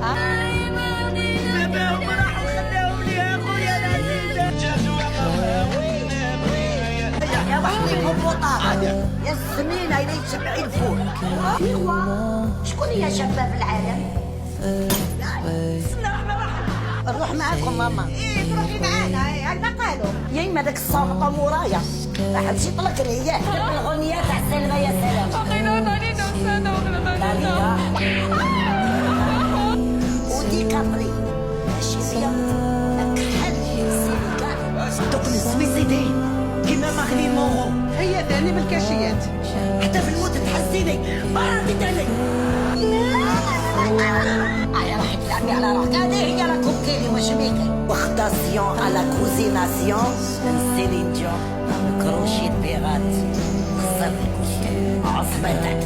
دابا هما راحوا خلاهم لي اخويا العزيز. يا وحدي الهبوطات يا السمينه الى يتشبعي الفول. ايوا شكون هي شابه في العالم؟ بسم الله الرحمن الرحيم. نروح معاكم ماما. ايه تروحي معانا هكذا قالوا. يا اما داك السلطه مورايا راح تمشي طلق ليا الاغنيه تاع سلمى يا سلام. ودي كابري ماشي فيا كحل سيليكان دوك السويسيدي كيما ماغلي مورو هي ثاني بالكاشيات. حتى في الموت تحسيني ما راضي تاني. يا راح تلعبي على روحك. هذه هي راكم كيلي واش بيكي واخداسيون على كوزيناسيون سيلين ديون كروشي بيغات خسر الكل عصبة تاعك